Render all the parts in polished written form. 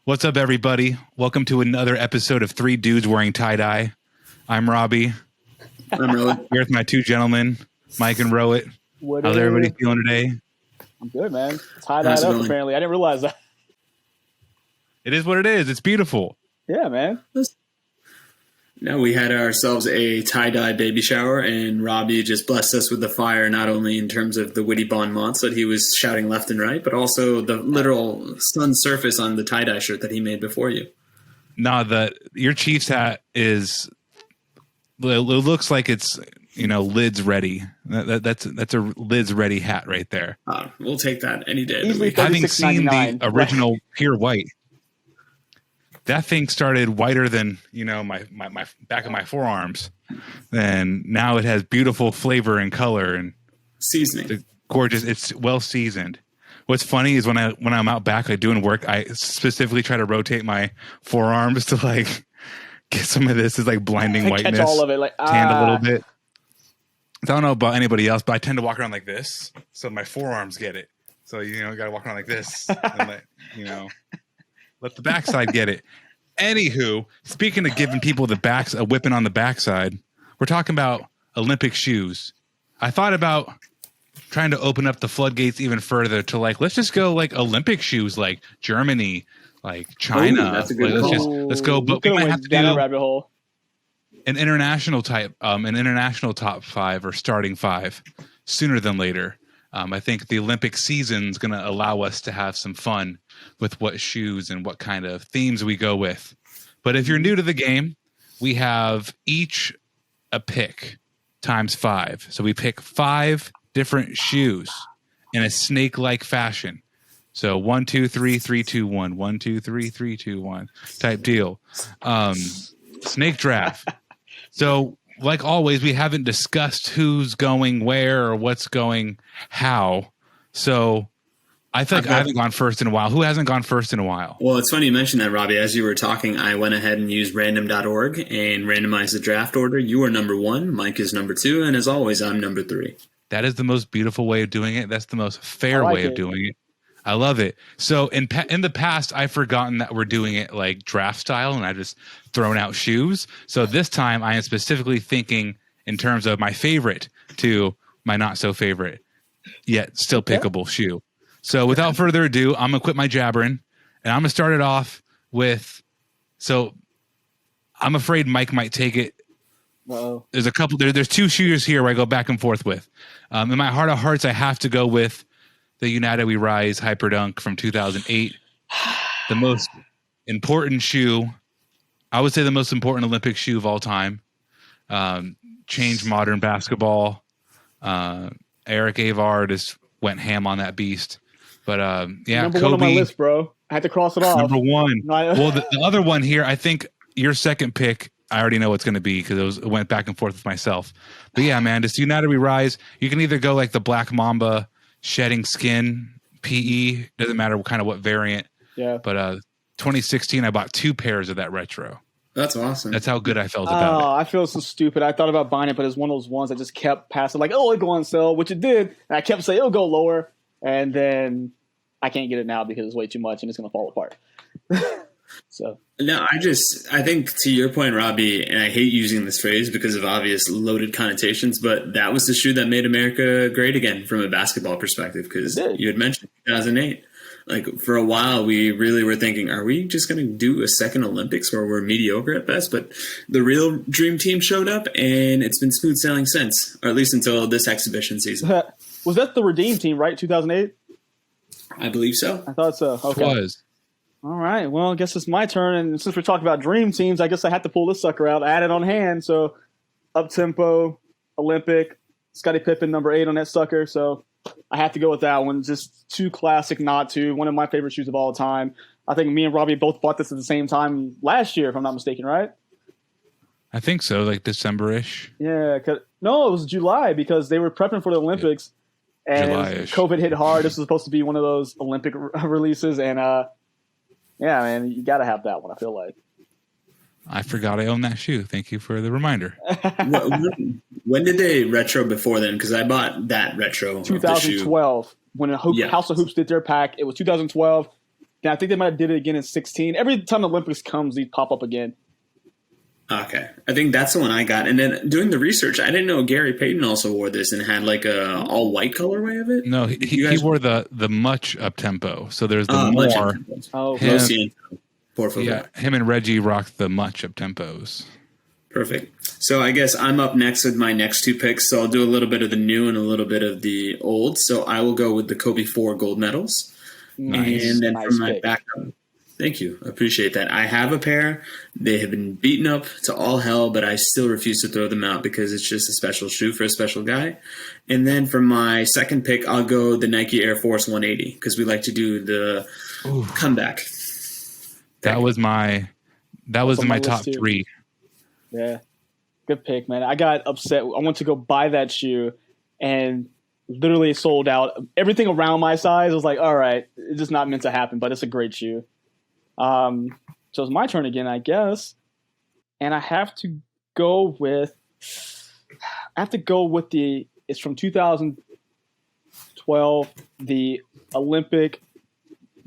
What's up, everybody? Welcome to another episode of Three Dudes Wearing Tie-Dye. I'm Robbie. I'm Rowan. Here with my two gentlemen, Mike and Rowett. How's everybody feeling today? I'm good, man. Tie-dyed up, apparently. I didn't realize that. It is what it is. It's beautiful. Yeah, man. Now we had ourselves a tie-dye baby shower, and Robbie just blessed us with the fire, not only in terms of the witty bon mots that he was shouting left and right, but also the literal sun surface on the tie-dye shirt that he made before you. No, your Chiefs hat is, it looks like it's, lids ready. That's a lids ready hat right there. We'll take that any day. Having seen the original pure white, that thing started whiter than, my back of my forearms. And now it has beautiful flavor and color and seasoning. It's gorgeous. It's well seasoned. What's funny is when I'm out back like doing work, I specifically try to rotate my forearms to like get some of this is like blinding whiteness. Catch all of it, like tanned a little bit. I don't know about anybody else, but I tend to walk around like this, so my forearms get it. So you got to walk around like this, and let the backside get it. Anywho, speaking of giving people a whipping on the backside, we're talking about Olympic shoes. I thought about trying to open up the floodgates even further to let's just go Olympic shoes, like Germany, like China. Ooh, that's a good let's go. But we might have to do a rabbit hole. An international top five or starting five sooner than later. I think the Olympic season is going to allow us to have some fun with what shoes and what kind of themes we go with. But if you're new to the game, we have each a pick times 5. So we pick 5 different shoes in a snake-like fashion. So 1, 2, 3, 3, 2, 1, 1, 2, 3, 3, 2, 1 type deal. Snake draft. So like always, we haven't discussed who's going where or what's going how. So I think I haven't gone first in a while. Who hasn't gone first in a while? Well, it's funny you mentioned that, Robbie. As you were talking, I went ahead and used random.org and randomized the draft order. You are number 1, Mike is number 2, and as always, I'm number 3. That is the most beautiful way of doing it. That's the most fair way of doing it. I love it. So in the past, I've forgotten that we're doing it like draft style, and I've just thrown out shoes. So this time, I am specifically thinking in terms of my favorite to my not so favorite, yet still pickable shoe. So without further ado, I'm gonna quit my jabbering, and I'm gonna start it off with. So I'm afraid Mike might take it. Uh-oh. There's a couple. There's 2 shoes here where I go back and forth with. In my heart of hearts, I have to go with the United We Rise Hyperdunk from 2008. The most important shoe, I would say the most important Olympic shoe of all time. Changed modern basketball. Eric Avard just went ham on that beast. But number Kobe, 1 on my list, bro. I had to cross it off. Number 1. Well, the other one here, I think your second pick, I already know what's going to be because it went back and forth with myself. But yeah, man, just United We Rise. You can either go like the Black Mamba shedding skin PE, doesn't matter what variant. Yeah. But 2016, I bought 2 pairs of that retro. That's awesome. That's how good I felt about it. I feel so stupid. I thought about buying it, but it's one of those ones that just kept passing, like, it'll go on sale, which it did. And I kept saying it'll go lower, and then I can't get it now because it's way too much and it's going to fall apart. So no, I think to your point, Robbie, and I hate using this phrase because of obvious loaded connotations, but that was the shoe that made America great again from a basketball perspective, because you had mentioned 2008. Like for a while, we really were thinking, are we just going to do a second Olympics where we're mediocre at best? But the real dream team showed up, and it's been smooth sailing since, or at least until this exhibition season. Was that the Redeem team, right? 2008? I believe so. I thought so. Okay. It was. All right. Well, I guess it's my turn. And since we're talking about dream teams, I guess I have to pull this sucker out. I had it on hand. So up-tempo, Olympic, Scottie Pippen, number 8 on that sucker. So I have to go with that one. Just too classic not to. One of my favorite shoes of all time. I think me and Robbie both bought this at the same time last year, if I'm not mistaken, right? I think so, like December-ish. Yeah. No, it was July because they were prepping for the Olympics. And July-ish. COVID hit hard. This was supposed to be one of those Olympic releases. And, yeah, man, you got to have that one, I feel like. I forgot I own that shoe. Thank you for the reminder. When did they retro before then? Because I bought that retro 2012. When House of Hoops did their pack. It was 2012. And I think they might have did it again in 16. Every time the Olympics comes, these pop up again. Okay, I think that's the one I got. And then doing the research, I didn't know Gary Payton also wore this and had like a all white colorway of it. No, he wore the much up tempo. So there's the Much more. up-tempo. Oh, Him- Yeah, him and Reggie rocked the much up tempos. perfect. So I guess I'm up next with my next two picks. So I'll do a little bit of the new and a little bit of the old. So I will go with the Kobe 4 gold medals. Nice. And then Nice for my pick. backup, thank you. I appreciate that. I have a pair. They have been beaten up to all hell, but I still refuse to throw them out because it's just a special shoe for a special guy. And then for my second pick, I'll go the Nike Air Force 180 because we like to do the Ooh. comeback. That was in my list top too. 3. Yeah. Good pick, man. I got upset. I went to go buy that shoe and literally sold out. Everything around my size was like, all right, it's just not meant to happen, but it's a great shoe. So it's my turn again, I guess. And I have to go with it's from 2012, the Olympic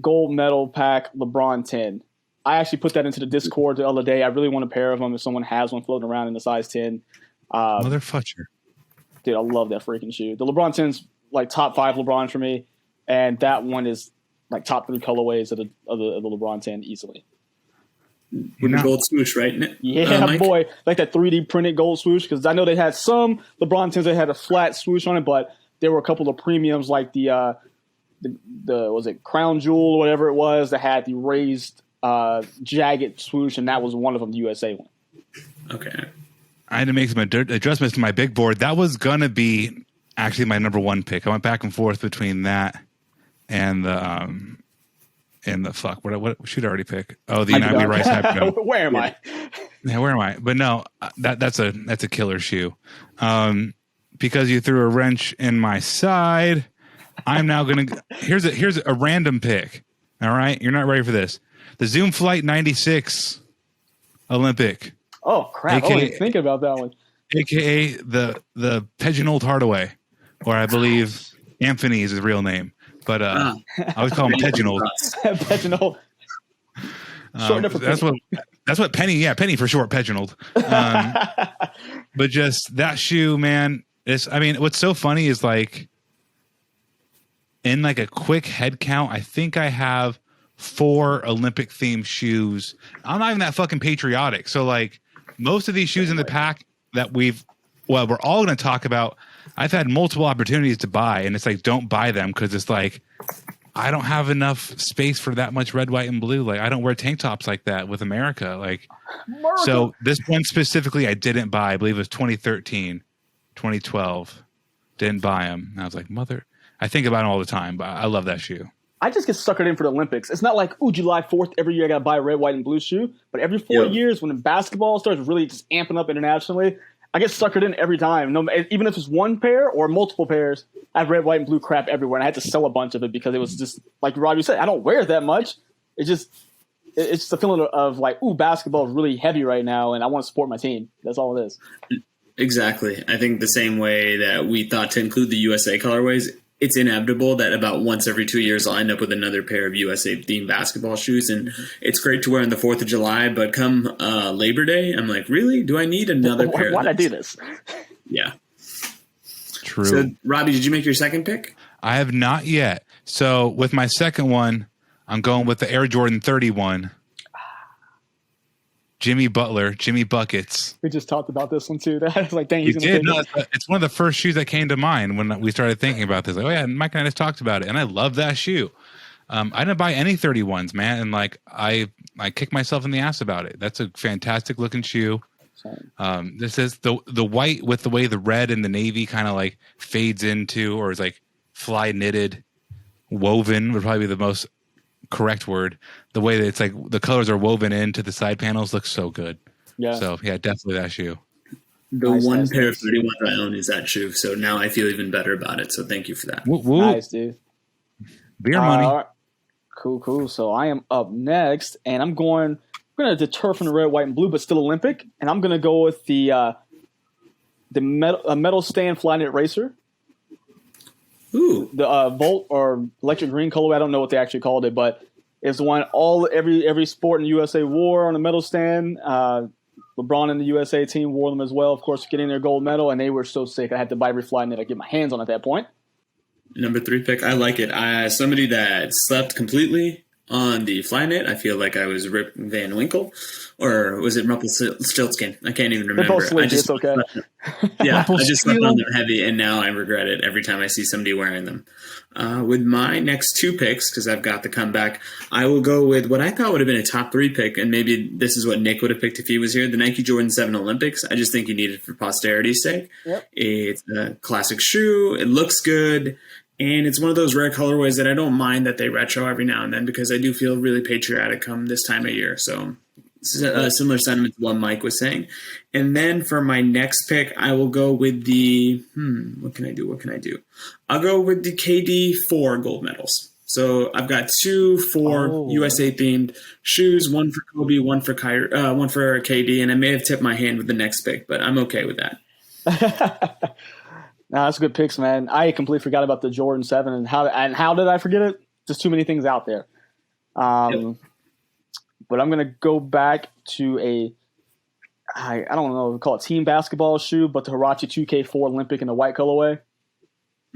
gold medal pack LeBron 10. I actually put that into the Discord the other day. I really want a pair of them if someone has one floating around in the size 10. Motherfucker. Dude, I love that freaking shoe. The LeBron 10's like top 5 LeBron for me, and that one is like top 3 colorways of the LeBron 10 easily. With the gold swoosh, right? Yeah, Mike? boy, like that 3D printed gold swoosh. Because I know they had some LeBron 10s that had a flat swoosh on it, but there were a couple of premiums like the was it Crown Jewel or whatever it was that had the raised jagged swoosh, and that was one of them, the USA one. Okay. I had to make some adjustments to my big board. That was gonna be actually my number 1 pick. I went back and forth between that and the fuck. What should I already pick? Oh, the United Rice Happy Meal. Where am I? Yeah, where am I? But no, that's a killer shoe. Because you threw a wrench in my side, I'm now gonna here's a random pick. All right, you're not ready for this. The Zoom Flight 96 Olympic, Oh crap! I AKA wasn't thinking about that one. aka the Pigeonhold Hardaway, or I believe Anthony is his real name, but I always call him Pigeonhold. Pigeonhole. Short enough for That's what Penny. Yeah, Penny for short. Pigeonhold. But just that shoe, man. What's so funny is like in like a quick head count, I think I have 4 Olympic themed shoes. I'm not even that fucking patriotic. So like most of these shoes in the pack that we're all going to talk about, I've had multiple opportunities to buy, and it's like, don't buy them because it's like, I don't have enough space for that much red, white, and blue. Like I don't wear tank tops like that with America. Like, so this one specifically I didn't buy. I believe it was 2013, 2012. Didn't buy them. And I was like, I think about them all the time, but I love that shoe. I just get suckered in for the Olympics. It's not like, July 4th, every year I got to buy a red, white, and blue shoe. But every 4 years when basketball starts really just amping up internationally, I get suckered in every time. No, even if it's one pair or multiple pairs, I have red, white, and blue crap everywhere. And I had to sell a bunch of it because it was just, like Robbie said, I don't wear it that much. It's just a feeling of like, basketball is really heavy right now, and I want to support my team. That's all it is. Exactly. I think the same way that we thought to include the USA colorways, it's inevitable that about once every 2 years I'll end up with another pair of USA themed basketball shoes, and it's great to wear on the 4th of July, but come Labor Day, I'm like, really? Do I need another pair? Why'd I do this? Yeah. True. So, Robbie, did you make your second pick? I have not yet. So with my second one, I'm going with the Air Jordan 31. Jimmy Butler, Jimmy Buckets. We just talked about this one too. I was like, dang, You he's going to did. take No, it. it's one of the first shoes that came to mind when we started thinking about this. Like, oh yeah, Mike and I just talked about it, and I love that shoe. I didn't buy any 31s, man, and like I kicked myself in the ass about it. That's a fantastic looking shoe. This is the white with the way the red and the navy kind of like fades into, or is like fly knitted, woven would probably be the most correct word. The way that it's like the colors are woven into the side panels looks so good. Yeah. So yeah, definitely that shoe. The Nice, one nice, pair nice. of 31s I own is that shoe, so now I feel even better about it, so thank you for that. Woo, woo. Nice, dude. Beer money. All right. Cool. So I am up next, and I'm going to deter from the red, white, and blue, but still Olympic, and I'm going to go with the metal stand fly knit racer, Ooh. the Volt or electric green colorway. I don't know what they actually called it, but It's the one every sport in the USA wore on the medal stand. LeBron and the USA team wore them as well, of course, getting their gold medal, and they were so sick. I had to buy every fly net I could get my hands on at that point. Number 3 pick, I like it. Somebody that slept completely on the Flyknit. I feel like I was Rip Van Winkle, or was it Rumpelstiltskin? I can't even remember. It's okay. Yeah, I just slept on them heavy, and now I regret it every time I see somebody wearing them. With my next 2 picks, because I've got the comeback, I will go with what I thought would have been a top 3 pick, and maybe this is what Nick would have picked if he was here, the Nike Jordan 7 Olympics. I just think you need it for posterity's sake. Yep. It's a classic shoe. It looks good. And it's one of those rare colorways that I don't mind that they retro every now and then, because I do feel really patriotic come this time of year. So this is a similar sentiment to what Mike was saying. And then for my next pick, I will go with the what can I do? I'll go with the KD 4 gold medals. So I've got 2 USA themed shoes, one for Kobe, one for KD, and I may have tipped my hand with the next pick, but I'm okay with that. No, that's good picks, man. I completely forgot about the Jordan 7 and how did I forget it? Just too many things out there. But I'm going to go back to I don't know, call it team basketball shoe, but the Huarache 2K4 Olympic in the white colorway.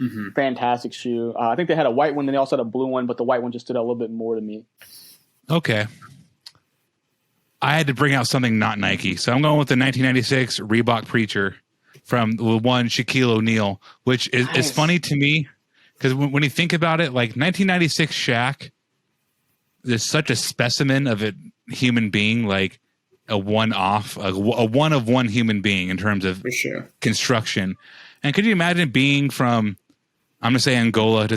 Mm-hmm. Fantastic shoe. I think they had a white one, then they also had a blue one, but the white one just stood out a little bit more to me. Okay. I had to bring out something not Nike. So I'm going with the 1996 Reebok Preacher from the one Shaquille O'Neal, which is funny to me because when you think about it, like 1996 Shaq, there's such a specimen of a human being, like a one-off, a one-of-one human being in terms of construction. And could you imagine being from, I'm going to say Angola,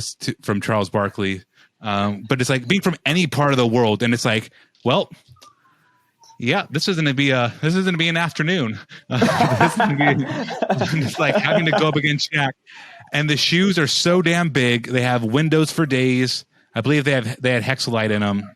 from Charles Barkley, but it's like being from any part of the world, and it's like, well, yeah, this is going to be an afternoon. This is going to be just like having to go up against Shaq. And the shoes are so damn big. They have windows for days. I believe they had Hexalite in them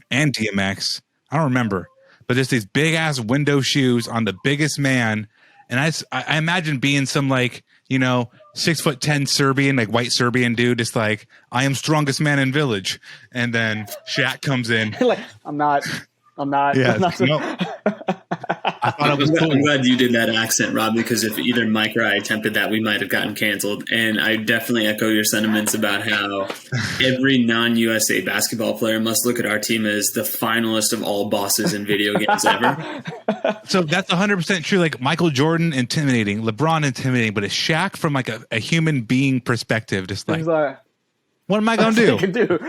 and DMX. I don't remember, but there's these big ass window shoes on the biggest man. And I imagine being some 6'10" Serbian, like white Serbian dude. It's like, I am strongest man in village. And then Shaq comes in. Like, I'm not. Yeah, no. I thought it was cool. I'm glad you did that accent, Rob, because if either Mike or I attempted that, we might have gotten canceled. And I definitely echo your sentiments about how every non-USA basketball player must look at our team as the finalist of all bosses in video games ever. So that's 100% true. Like Michael Jordan, intimidating. LeBron, intimidating. But it's Shaq from like a human being perspective. Just like, what am I going to do?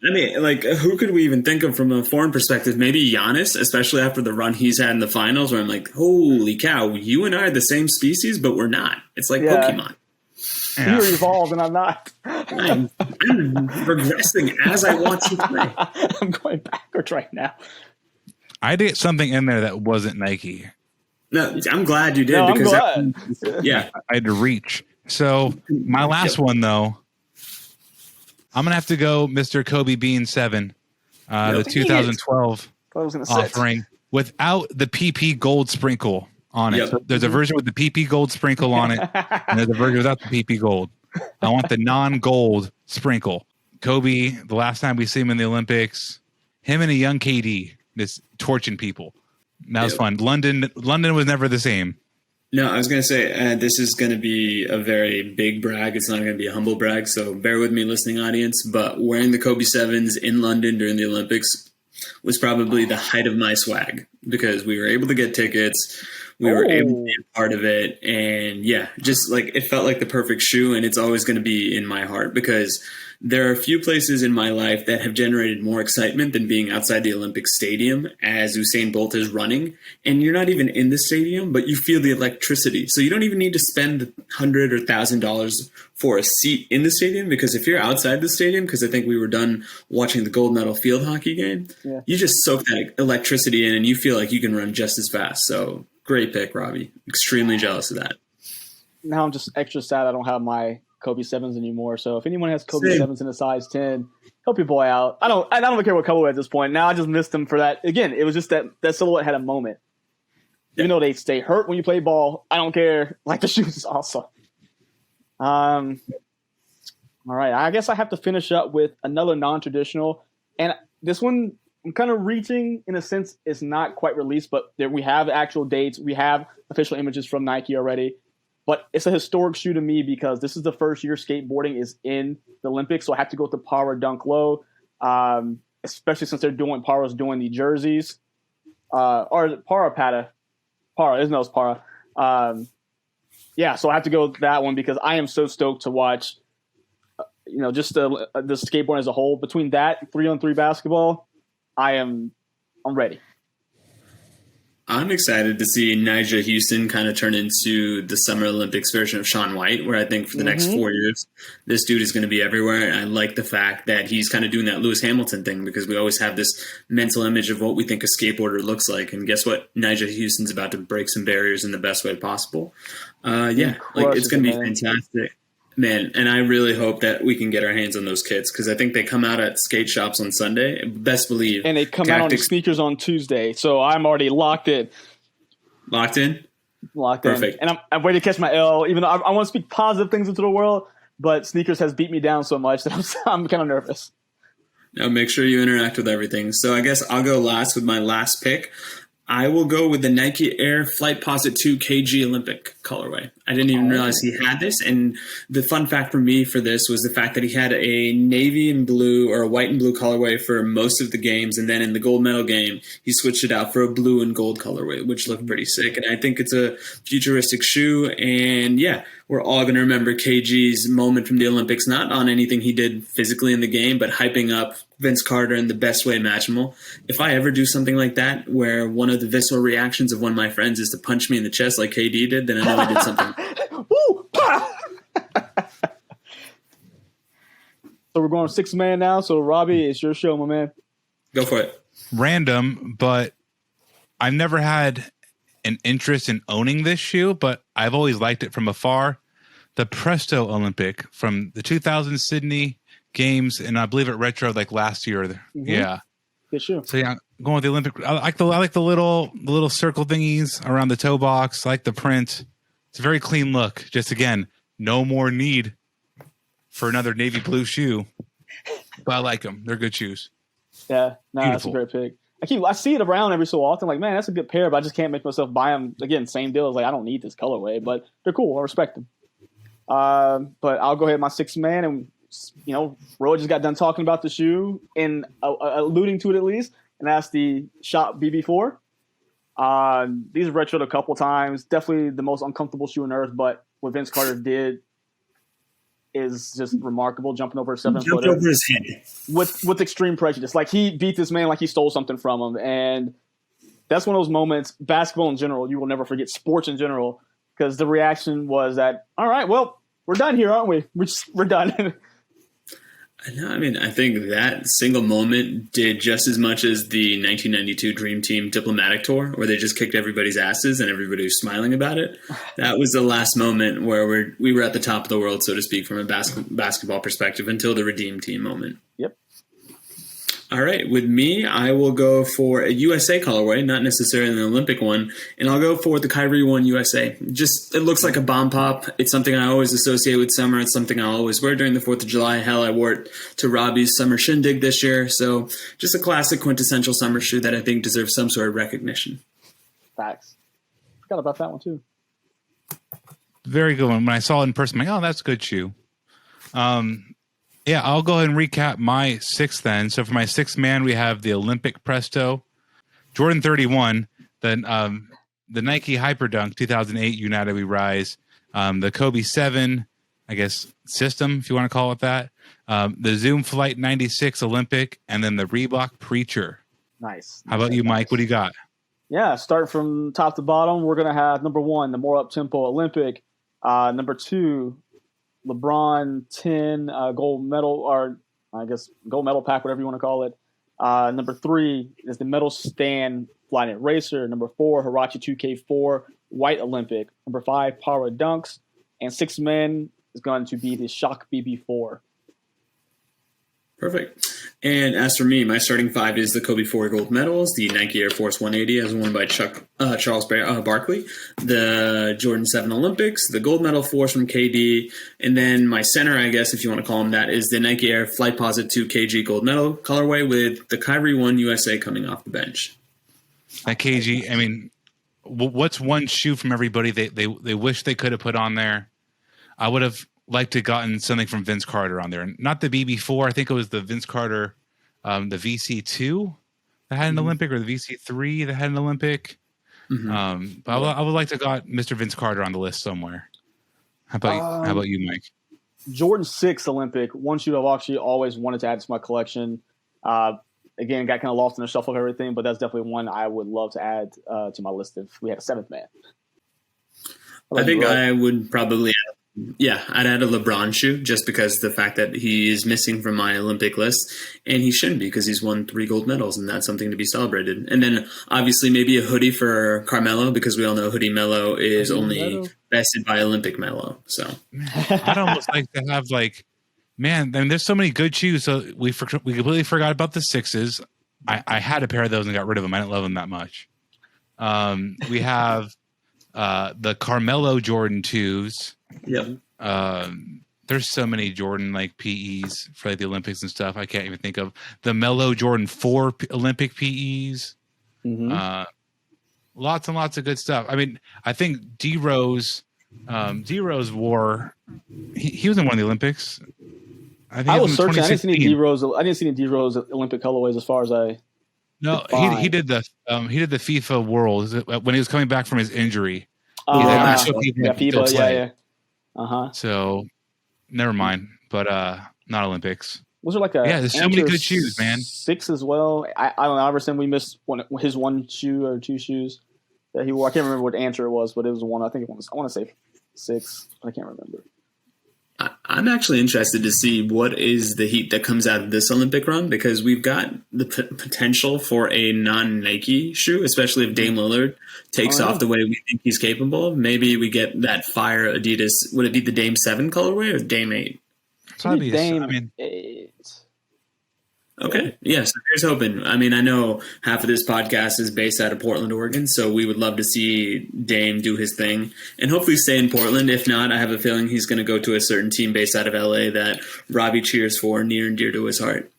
I mean, like, who could we even think of from a foreign perspective? Maybe Giannis, especially after the run he's had in the finals, where I'm like, holy cow, you and I are the same species, but we're not. It's like Pokemon. Yeah. You're evolved and I'm not. I'm progressing as I watch you play. I'm going backwards right now. I did something in there that wasn't Nike. No, I'm glad you did. No, because I'm glad. I had to reach. So my last one, though, I'm going to have to go Mr. Kobe Bean 7, the 2012 offering without the PP gold sprinkle on it. So there's a version with the PP gold sprinkle on it, and there's a version without the PP gold. I want the non-gold sprinkle. Kobe, the last time we see him in the Olympics, him and a young KD, just torching people. That was fun. London was never the same. No, I was going to say, this is going to be a very big brag. It's not going to be a humble brag, so bear with me, listening audience. But wearing the Kobe 7s in London during the Olympics was probably the height of my swag, because we were able to get tickets. We were able to be a part of it. And just like it felt like the perfect shoe, and it's always going to be in my heart, because there are a few places in my life that have generated more excitement than being outside the Olympic Stadium as Usain Bolt is running. And you're not even in the stadium, but you feel the electricity. So you don't even need to spend $100 or $1,000 for a seat in the stadium, because if you're outside the stadium, because I think we were done watching the gold medal field hockey game, you just soak that electricity in and you feel like you can run just as fast. So great pick, Robbie. Extremely jealous of that. Now I'm just extra sad I don't have my Kobe 7s anymore. So if anyone has Kobe 7s in a size 10, help your boy out. I don't care what colorway at this point. Now I just missed him for that. Again, it was just that silhouette had a moment. Even though they stay hurt when you play ball, I don't care. Like, the shoes is awesome. All right. I guess I have to finish up with another non-traditional. And this one, I'm kind of reaching in a sense. It's not quite released, but we have actual dates. We have official images from Nike already. But it's a historic shoe to me because this is the first year skateboarding is in the Olympics. So I have to go with the Para Dunk Low, especially since Para's doing the jerseys. Or is it Para Pata? Para, isn't it? It's Para. Yeah, so I have to go with that one because I am so stoked to watch, just the skateboarding as a whole. Between that 3-on-3 basketball, I'm ready. I'm excited to see Nyjah Houston kind of turn into the Summer Olympics version of Shaun White, where I think for the next 4 years, this dude is going to be everywhere. And I like the fact that he's kind of doing that Lewis Hamilton thing because we always have this mental image of what we think a skateboarder looks like. And guess what? Nyjah Houston's about to break some barriers in the best way possible. It's going to be fantastic. Man, and I really hope that we can get our hands on those kits because I think they come out at skate shops on Sunday. Best believe. And they come out on sneakers on Tuesday, so I'm already locked in. Locked in? Locked Perfect. in. And I'm waiting to catch my L, even though I want to speak positive things into the world, but sneakers has beat me down so much that I'm kind of nervous. Now make sure you interact with everything. So I guess I'll go last with my last pick. I will go with the Nike Air Flightposite 2 KG Olympic colorway. I didn't even realize he had this. And the fun fact for me for this was the fact that he had a navy and blue or a white and blue colorway for most of the games. And then in the gold medal game, he switched it out for a blue and gold colorway, which looked pretty sick. And I think it's a futuristic shoe. And yeah, we're all going to remember KG's moment from the Olympics, not on anything he did physically in the game, but hyping up Vince Carter in the best way imaginable. If I ever do something like that, where one of the visceral reactions of one of my friends is to punch me in the chest like KD did, then I know I did something. Woo! So we're going 6-man now. So Robbie, it's your show, my man. Go for it. Random, but I've never had an interest in owning this shoe, but I've always liked it from afar. The Presto Olympic from the 2000 Sydney Games, and I believe it retro like last year. Mm-hmm. Yeah, good shoe. So yeah, going with the Olympic. I like the little circle thingies around the toe box. I like the print. It's a very clean look. Just again, no more need for another navy blue shoe. But I like them. They're good shoes. Yeah, no, that's a great pick. I see it around every so often. Like, man, that's a good pair, but I just can't make myself buy them. Again, same deal. It's like I don't need this colorway, but they're cool. I respect them. But I'll go ahead with my 6-man, and Roy just got done talking about the shoe and alluding to it at least, and that's the Shop BB4. These are retroed a couple times. Definitely the most uncomfortable shoe on earth, but what Vince Carter did is just remarkable, jumping over a 7-footer. Jumped over his head. With extreme prejudice. Like, he beat this man like he stole something from him. And that's one of those moments, basketball in general, you will never forget, sports in general, because the reaction was that, all right, well, we're done here, aren't we? We're done. No, I mean, I think that single moment did just as much as the 1992 Dream Team diplomatic tour, where they just kicked everybody's asses and everybody was smiling about it. That was the last moment where we were at the top of the world, so to speak, from a basketball perspective, until the Redeem Team moment. Yep. All right, with me, I will go for a USA colorway, not necessarily an Olympic one, and I'll go for the Kyrie 1 USA. Just, it looks like a bomb pop. It's something I always associate with summer. It's something I'll always wear during the 4th of July. Hell, I wore it to Robbie's summer shindig this year. So just a classic quintessential summer shoe that I think deserves some sort of recognition. Facts. Forgot about that one too. Very good one. When I saw it in person, I'm like, oh, that's a good shoe. Yeah, I'll go ahead and recap my 6th then. So for my 6th man, we have the Olympic Presto, Jordan 31, then the Nike Hyperdunk 2008 United We Rise, the Kobe 7, I guess, system, if you want to call it that, the Zoom Flight 96 Olympic, and then the Reebok Preacher. Nice. How about you, Mike? What do you got? Yeah, start from top to bottom. We're going to have number 1, the more up-tempo Olympic. Number 2, LeBron 10 gold medal, or I guess gold medal pack, whatever you want to call it. Number 3 is the Metal Stand Flyknit Racer. Number 4, Huarache 2K4 White Olympic. Number 5, Para Dunks. And 6 men is going to be the Shock BB4. Perfect. And as for me, my starting five is the Kobe 4 gold medals, the Nike Air Force 180 as worn by Charles Barkley, the Jordan 7 Olympics, the gold medal 4s from KD, and then my center, I guess if you want to call him that, is the Nike Air Flightposite 2 KG gold medal colorway with the Kyrie 1 USA coming off the bench. That KG, I mean, what's one shoe from everybody they wish they could have put on there? I would have liked to gotten something from Vince Carter on there. Not the BB4. I think it was the Vince Carter, the VC2 that had an Olympic, or the VC3 that had an Olympic. But I would like to got Mr. Vince Carter on the list somewhere. How about you, Mike? Jordan 6 Olympic, one shoe I've actually always wanted to add to my collection. Again, got kind of lost in the shuffle of everything, but that's definitely one I would love to add to my list if we had a seventh man. I think I would probably I'd add a LeBron shoe just because the fact that he is missing from my Olympic list, and he shouldn't be because he's won 3 gold medals, and that's something to be celebrated. And then obviously maybe a hoodie for Carmelo, because we all know Hoodie Melo is only bested by Olympic Melo. So I'd almost like to have man, I mean, there's so many good shoes. So we completely forgot about the 6s. I had a pair of those and got rid of them. I didn't love them that much. We have the Carmelo Jordan 2s. Yep. There's so many Jordan PEs for the Olympics and stuff. I can't even think of the Melo Jordan 4 Olympic PEs. Lots and lots of good stuff. I mean, I think D Rose wore. He was in one of the Olympics. I was searching. I didn't see any D Rose Olympic colorways as far as I. No, he did the FIFA World when he was coming back from his injury. FIBA, yeah. So, never mind. But not Olympics. Was there there's so many good shoes, man. 6 as well. I don't know. Iverson, we missed his one shoe or 2 shoes that he wore. I can't remember what answer it was, but it was one. I think I want to say 6. But I can't remember. I'm actually interested to see what is the heat that comes out of this Olympic run, because we've got the potential for a non-Nike shoe, especially if Dame Lillard takes off the way we think he's capable of. Maybe we get that fire Adidas. Would it be the Dame 7 colorway or Dame 8? Probably Dame 8. Okay. Yeah, so here's hoping. I mean, I know half of this podcast is based out of Portland, Oregon, so we would love to see Dame do his thing and hopefully stay in Portland. If not, I have a feeling he's going to go to a certain team based out of LA that Robbie cheers for, near and dear to his heart.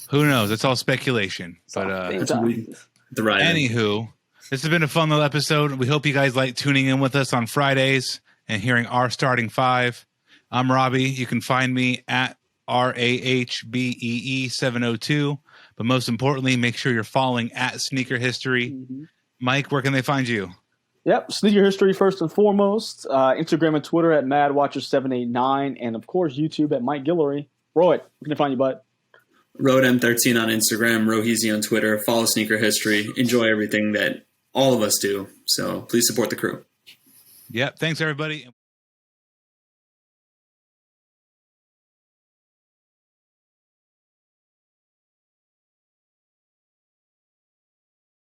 Who knows? It's all speculation. But anywho, this has been a fun little episode. We hope you guys like tuning in with us on Fridays and hearing our starting 5. I'm Robbie. You can find me at RAHBEE 702. But most importantly, make sure you're following at Sneaker History. Mike, where can they find you? Yep, Sneaker History first and foremost. Instagram and Twitter at MadWatcher789, and of course YouTube at Mike Guillory. Roy, where can they find you, bud? Road M13 on Instagram, Roheezy on Twitter. Follow Sneaker History. Enjoy everything that all of us do. So please support the crew. Yep. Thanks, everybody.